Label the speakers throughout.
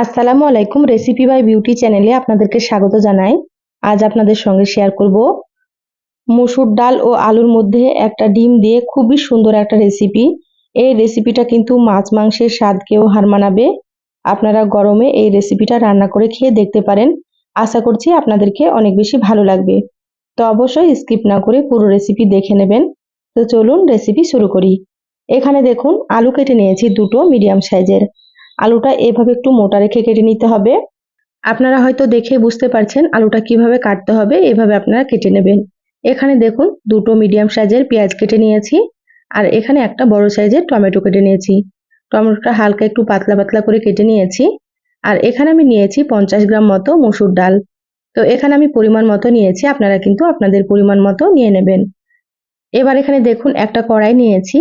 Speaker 1: আসসালামু আলাইকুম। Recipe by beauty চ্যানেলে আপনাদেরকে স্বাগত জানাই। আজ আপনাদের সঙ্গে শেয়ার করব মসুর ডাল ও আলুর মধ্যে একটা ডিম দিয়ে খুবই সুন্দর একটা রেসিপি। এই রেসিপিটা কিন্তু মাছ মাংসের স্বাদকেও হার মানাবে। আপনারা গরমে এই রেসিপিটা রান্না করে খেয়ে দেখতে পারেন। আশা করছি আপনাদেরকে অনেক বেশি ভালো লাগবে। তো অবশ্যই স্কিপ না করে পুরো রেসিপি দেখে নেবেন। তো চলুন রেসিপি শুরু করি। এখানে দেখুন আলু কেটে নিয়েছি দুটো মিডিয়াম সাইজের। আলুটা এভাবে একটু মোটা রেখে কেটে নিতে হবে। আপনারা হয়তো দেখে বুঝতে পারছেন আলুটা কিভাবে কাটতে হবে, এভাবে আপনারা কেটে নেবেন। এখানে দেখুন দুটো মিডিয়াম সাইজের পেঁয়াজ কেটে নিয়েছি, আর এখানে একটা বড় সাইজের টমেটো কেটে নিয়েছি। টমেটোটা হালকা একটু পাতলা পাতলা করে কেটে নিয়েছি। আর এখানে আমি নিয়েছি 50 গ্রাম মতো মসুর ডাল। তো এখানে আমি পরিমাণ মতো নিয়েছি, আপনারা কিন্তু আপনাদের পরিমাণ মতো নিয়ে নেবেন। এবার এখানে দেখুন একটা কড়াই নিয়েছি।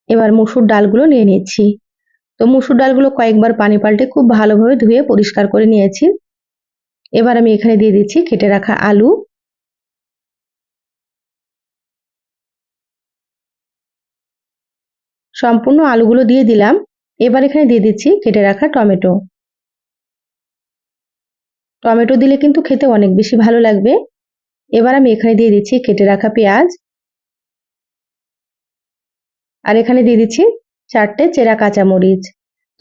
Speaker 1: এবার মসুর ডালগুলো নিয়ে নিচ্ছি। তো মসুর ডালগুলো কয়েকবার পানি পাল্টে খুব ভালোভাবে ধুয়ে পরিষ্কার করে নিয়েছি। এবার আমি এখানে দিয়ে দিচ্ছি কেটে রাখা আলু। সম্পূর্ণ আলুগুলো দিয়ে দিলাম। এবার এখানে দিয়ে দিচ্ছি কেটে রাখা টমেটো। টমেটো দিলে কিন্তু খেতে অনেক বেশি ভালো লাগবে। এবার আমি এখানে দিয়ে দিচ্ছি কেটে রাখা পেঁয়াজ। আর এখানে দিয়ে দিচ্ছি 4টে চেরা কাঁচামরিচ।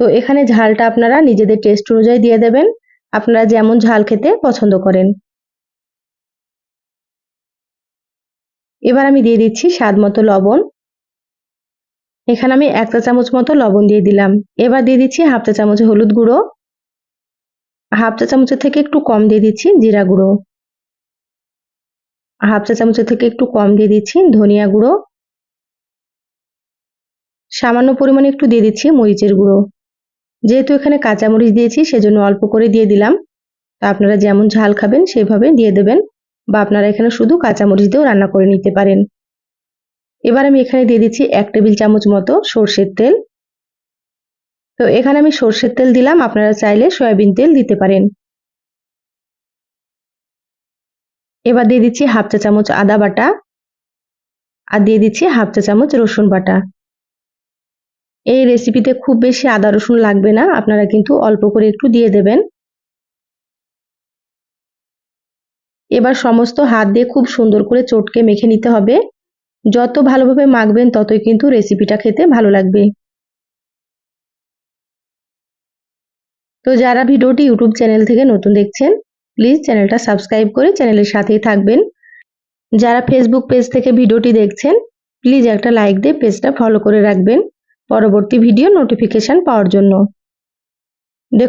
Speaker 1: তো এখানে ঝালটা আপনারা নিজেদের টেস্ট অনুযায়ী দিয়ে দেবেন, আপনারা যেমন ঝাল খেতে পছন্দ করেন। এবার আমি দিয়ে দিচ্ছি স্বাদ মতো লবণ। এখানে আমি 1 চা চামচ মতো লবণ দিয়ে দিলাম। এবার দিয়ে দিচ্ছি হাফ চা চামচ হলুদ গুঁড়ো। হাফ চা চামচের থেকে একটু কম দিয়ে দিচ্ছি জিরা গুঁড়ো। হাফ চা চামচের থেকে একটু কম দিয়ে দিচ্ছি ধনিয়া গুঁড়ো। সামান্য পরিমাণে একটু দিয়ে দিচ্ছি মরিচের গুঁড়ো। যেহেতু এখানে কাঁচামরিচ দিয়েছি সেজন্য অল্প করে দিয়ে দিলাম। তা আপনারা যেমন ঝাল খাবেন সেভাবে দিয়ে দেবেন, বা আপনারা এখানে শুধু কাঁচামরিচ দিয়েও রান্না করে নিতে পারেন। এবার আমি এখানে দিয়ে দিচ্ছি 1 টেবিল চামচ মতো সরষের তেল। তো এখানে আমি সরষের তেল দিলাম, আপনারা চাইলে সয়াবিন তেল দিতে পারেন। এবার দিয়ে দিচ্ছি হাফ চা চামচ আদা বাটা, আর দিয়ে দিচ্ছি হাফ চা চামচ রসুন বাটা। এই রেসিপিতে খুব বেশি আদা রসুন লাগবে না, আপনারা কিন্তু অল্প করে একটু দিয়ে দেবেন। এবার সমস্ত হাত দিয়ে খুব সুন্দর করে চটকে মেখে নিতে হবে। যত ভালোভাবে মাখবেন ততই কিন্তু রেসিপিটা খেতে ভালো লাগবে। তো যারা ভিডিওটি ইউটিউব চ্যানেল থেকে নতুন দেখছেন, প্লিজ চ্যানেলটা সাবস্ক্রাইব করে চ্যানেলের সাথেই থাকবেন। যারা ফেসবুক পেজ থেকে ভিডিওটি দেখছেন, প্লিজ একটা লাইক দিয়ে পেজটা ফলো করে রাখবেন পরবর্তী ভিডিও নোটিফিকেশন পাওয়ার জন্য।